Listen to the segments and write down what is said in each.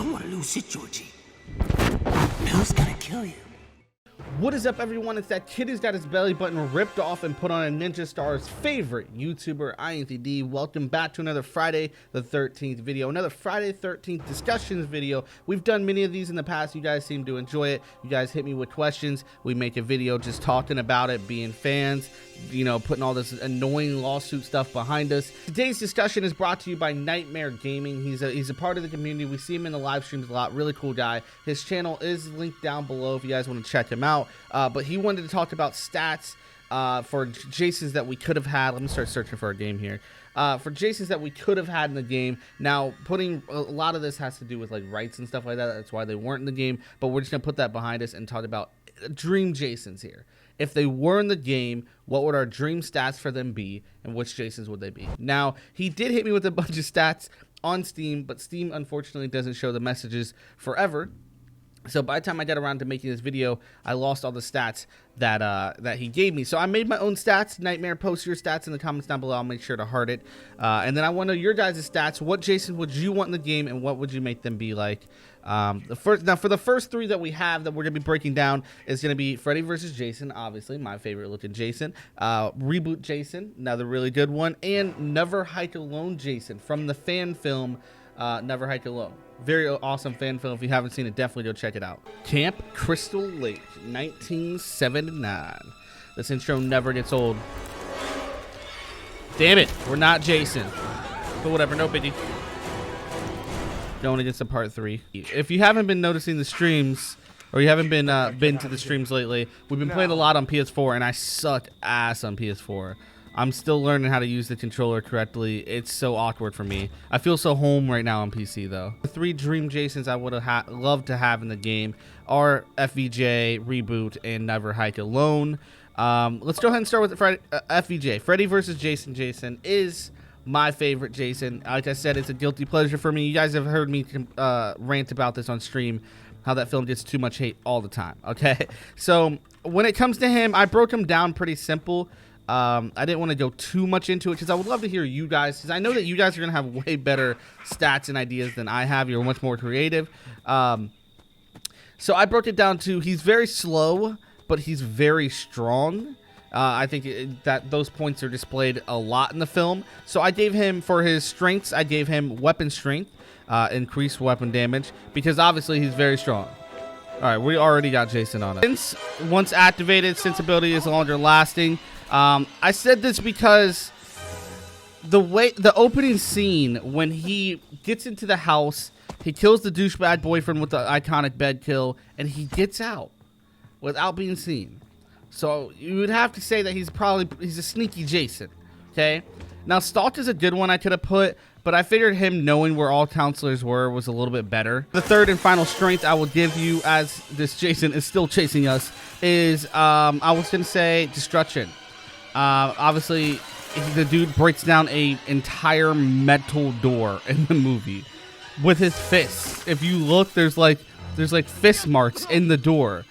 don't want to lose it, Georgie. Who's gonna kill you? What is up, everyone? It's that kid who's got his belly button ripped off and put on a Ninja Star's favorite YouTuber, IAnthonyD. Welcome back to another Friday the 13th video, another Friday the 13th discussions video. We've done many of these in the past. You guys seem to enjoy it. You guys hit me with questions. We make a video just talking about it, being fans, you know, putting all this annoying lawsuit stuff behind us. Today's discussion is brought to you by Nightmare Gaming. He's a part of the community. We see him in the live streams a lot. Really cool guy. His channel is linked down below if you guys want to check him out. But he wanted to talk about stats for Jasons that we could have had. Let me start searching for a game here. For Jasons that we could have had in the game. Now, putting a lot of this has to do with like rights and stuff like that. That's why they weren't in the game. But we're just gonna put that behind us and talk about dream Jasons here. If they were in the game, what would our dream stats for them be, and which Jasons would they be? Now, he did hit me with a bunch of stats on Steam, but Steam unfortunately doesn't show the messages forever. So by the time I got around to making this video, I lost all the stats that he gave me. So I made my own stats. Nightmare, post your stats in the comments down below. I'll make sure to heart it. And then I want to know your guys' stats. What Jason would you want in the game, and what would you make them be like? For the first three that we have that we're gonna be breaking down is gonna be Freddy versus Jason, obviously my favorite looking Jason. Reboot Jason, another really good one, and Never Hike Alone Jason from the fan film Never Hike Alone. Very awesome fan film. If you haven't seen it, definitely go check it out. Camp Crystal Lake, 1979. This intro never gets old. Damn it, we're not Jason. But whatever, no biggie. Going against the part 3. If you haven't been noticing the streams, or you haven't been to the streams lately, we've been playing a lot on PS4, and I suck ass on PS4. I'm still learning how to use the controller correctly. It's so awkward for me. I feel so home right now on PC though. The 3 dream Jasons I would have loved to have in the game are FvJ, Reboot, and Never Hike Alone. Let's go ahead and start with FvJ. Freddy versus Jason. Jason is my favorite Jason. Like I said, it's a guilty pleasure for me. You guys have heard me rant about this on stream, how that film gets too much hate all the time. Okay, so when it comes to him, I broke him down pretty simple. I didn't want to go too much into it because I would love to hear you guys, because I know that you guys are going to have way better stats and ideas than I have. You're much more creative. So I broke it down to he's very slow, but he's very strong. I think that those points are displayed a lot in the film. So I gave him, for his strengths, I gave him weapon strength, increased weapon damage, because obviously he's very strong. All right, we already got Jason on it. Once activated, sensibility is longer lasting. I said this because the opening scene, when he gets into the house, he kills the douchebag boyfriend with the iconic bed kill, and he gets out without being seen. So you would have to say that he's a sneaky Jason. Okay, now Stalk is a good one I could have put, but I figured him knowing where all counselors were was a little bit better. The third and final strength I will give you, as this Jason is still chasing us, is I was gonna say destruction. Obviously, the dude breaks down an entire metal door in the movie with his fists. If you look, there's like fist marks in the door.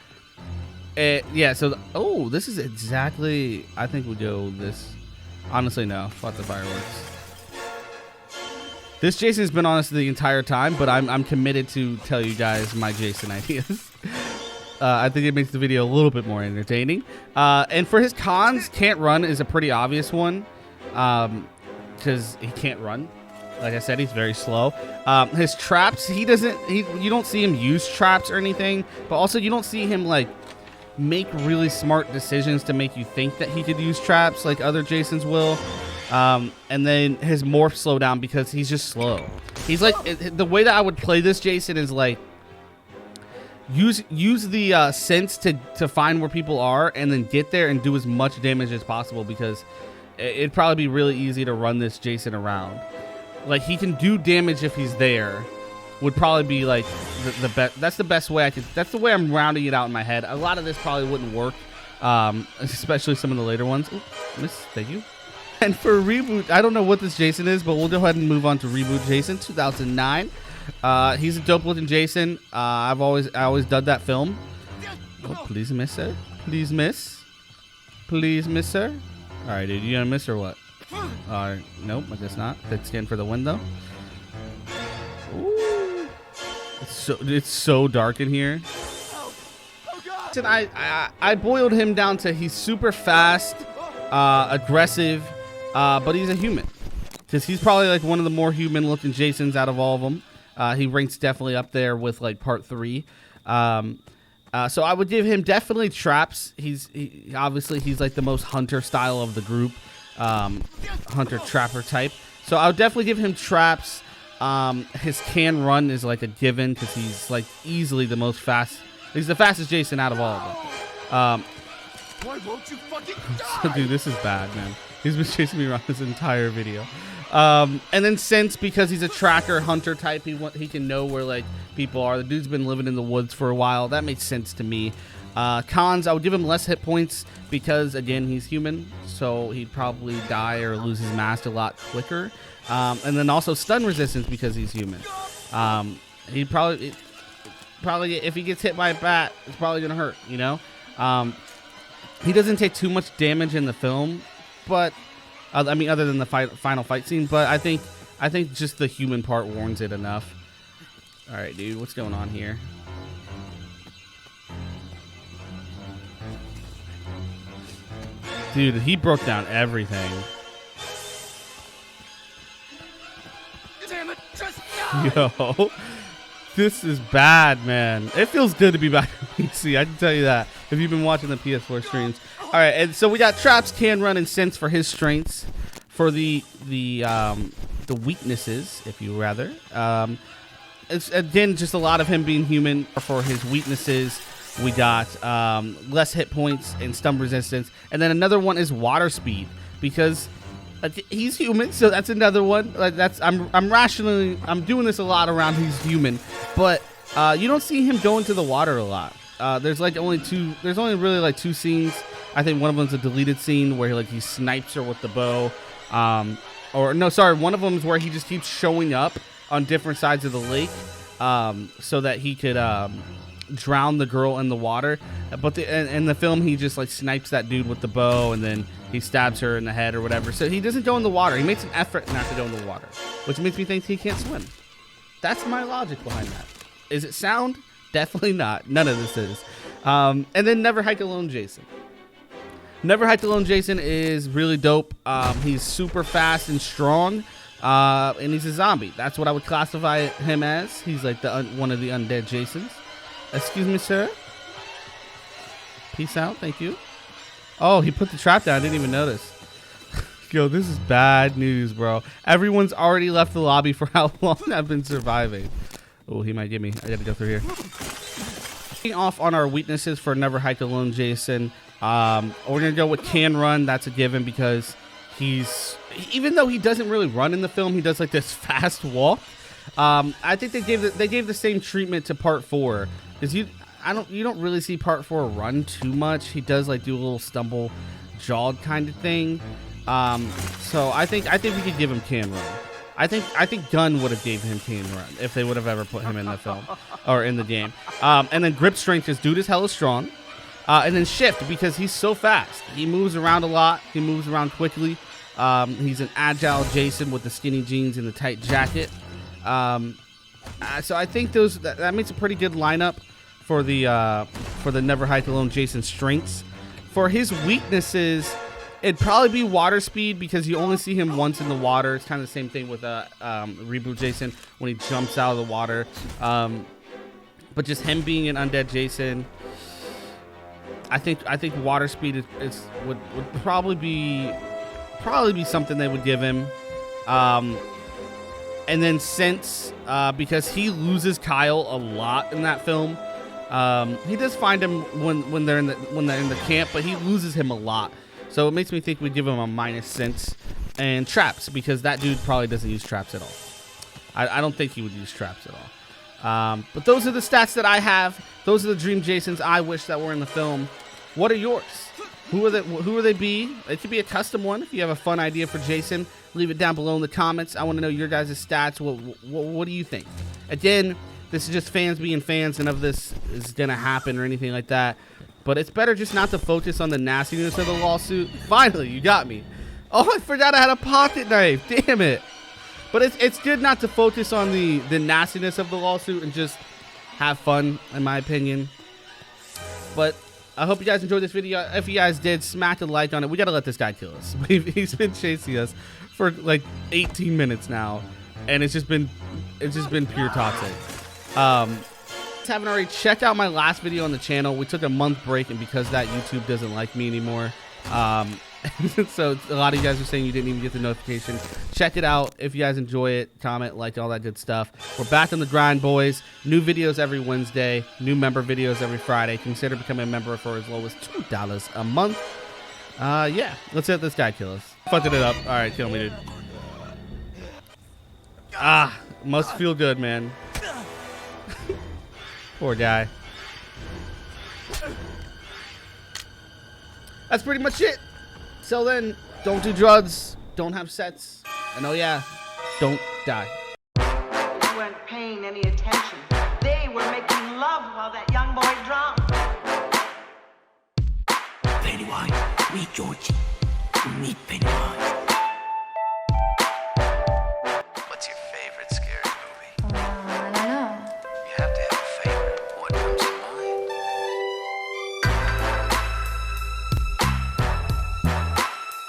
Yeah. So, oh, this is exactly. I think we go this. Honestly, no. Fuck the fireworks. This Jason's been on us the entire time, but I'm committed to tell you guys my Jason ideas. I think it makes the video a little bit more entertaining. And for his cons, can't run is a pretty obvious one, because he can't run. Like I said, he's very slow. His traps, you don't see him use traps or anything, but also you don't see him like make really smart decisions to make you think that he could use traps like other Jasons will. And then his morph slow down because he's just slow. He's like, the way that I would play this Jason is like, use the sense to find where people are, and then get there and do as much damage as possible, because it'd probably be really easy to run this Jason around. Like, he can do damage if he's there, would probably be like the best. That's the best way that's the way I'm rounding it out in my head. A lot of this probably wouldn't work, especially some of the later ones. Ooh, miss, thank you. And for Reboot, I don't know what this Jason is, but we'll go ahead and move on to Reboot Jason 2009. He's a dope looking Jason. I always dug that film. Oh, please miss, sir. Please miss. Please miss, sir. All right, dude, you gonna miss or what? Nope, I guess not. Thick skin for the win, though. Ooh. It's so dark in here. And I boiled him down to he's super fast, aggressive, but he's a human. Because he's probably like one of the more human looking Jasons out of all of them. He ranks definitely up there with like part 3. So I would give him definitely traps. Obviously he's like the most hunter style of the group, hunter trapper type. So I would definitely give him traps. His can run is like a given because he's like easily the most fast. He's the fastest Jason out of all of them. Why won't you fucking die? So dude, this is bad, man. He's been chasing me around this entire video. And then Sense, because he's a tracker hunter type, he can know where like people are. The dude's been living in the woods for a while. That makes sense to me. Cons, I would give him less hit points because again he's human, so he'd probably die or lose his mask a lot quicker. And then also stun resistance because he's human. He'd probably if he gets hit by a bat, it's probably gonna hurt. You know, he doesn't take too much damage in the film, but. I mean, other than the final fight scene, but I think just the human part warrants it enough. All right, dude, what's going on here? Dude, he broke down everything. Damn it, just die. Yo, this is bad, man. It feels good to be back on PC. I can tell you that if you've been watching the PS4 streams. All right, and so we got traps, can run, and sense for his strengths. For the weaknesses, if you rather, it's again just a lot of him being human. For his weaknesses, we got less hit points and stun resistance, and then another one is water speed because he's human, so that's another one. Like I'm doing this a lot around he's human, but you don't see him go into the water a lot. There's only really like 2 scenes. I think one of them's a deleted scene where he snipes her with the bow. One of them is where he just keeps showing up on different sides of the lake so that he could drown the girl in the water. But in the film, he just like snipes that dude with the bow and then he stabs her in the head or whatever. So he doesn't go in the water. He makes an effort not to go in the water, which makes me think he can't swim. That's my logic behind that. Is it sound? Definitely not. None of this is. And then Never Hike Alone Jason. Never Hike Alone Jason is really dope. He's super fast and strong, and he's a zombie. That's what I would classify him as. He's like one of the undead Jasons. Excuse me, sir. Peace out. Thank you. Oh, he put the trap down. I didn't even notice. Yo, this is bad news, bro. Everyone's already left the lobby for how long I've been surviving. Oh, he might get me. I got to go through here. Off on our weaknesses for Never Hike Alone Jason. We're gonna go with can run. That's a given because even though he doesn't really run in the film, he does like this fast walk. I think they gave the same treatment to part 4 because you don't really see part 4 run too much. He does like do a little stumble jawed kind of thing. So I think we could give him can run. I think Gunn would have gave him can run if they would have ever put him in the film or in the game. And then grip strength, this dude is hella strong. And then shift because he's so fast. He moves around a lot. He moves around quickly. He's an agile Jason with the skinny jeans and the tight jacket. So I think that makes a pretty good lineup for the Never Hike Alone Jason strengths. For his weaknesses, it'd probably be water speed because you only see him once in the water. It's kind of the same thing with Reboot Jason when he jumps out of the water. But just him being an undead Jason, I think water speed would probably be something they would give him. And then sense because he loses Kyle a lot in that film. He does find him when they're in the camp, but he loses him a lot. So it makes me think we'd give him a minus sense. And traps because that dude probably doesn't use traps at all. I don't think he would use traps at all. But those are the stats that I have. Those are the Dream Jasons I wish that were in the film. What are yours? Who are they be? It could be a custom one. If you have a fun idea for Jason, leave it down below in the comments. I want to know your guys' stats. What do you think? Again, this is just fans being fans, and if this is going to happen or anything like that. But it's better just not to focus on the nastiness of the lawsuit. Finally, you got me. Oh, I forgot I had a pocket knife. Damn it. But it's good not to focus on the nastiness of the lawsuit and just have fun, in my opinion. But I hope you guys enjoyed this video. If you guys did, smack a like on it. We gotta let this guy kill us. He's been chasing us for like 18 minutes now, and it's just been pure toxic. If you haven't already, check out my last video on the channel. We took a month break, and because of that, YouTube doesn't like me anymore. So a lot of you guys are saying you didn't even get the notification. Check it out if you guys enjoy it. Comment, like, all that good stuff. We're back on the grind, boys. New videos every Wednesday. New member videos every Friday. Consider becoming a member for as low as $2 a month. Yeah, let's let this guy kill us. Fucked it up. All right, kill me, dude. Must feel good, man. Poor guy. That's pretty much it. Till then, don't do drugs, don't have sex, and oh yeah, don't die. They weren't paying any attention. They were making love while that young boy drowned. Pennywise, meet Georgie. Meet Pennywise.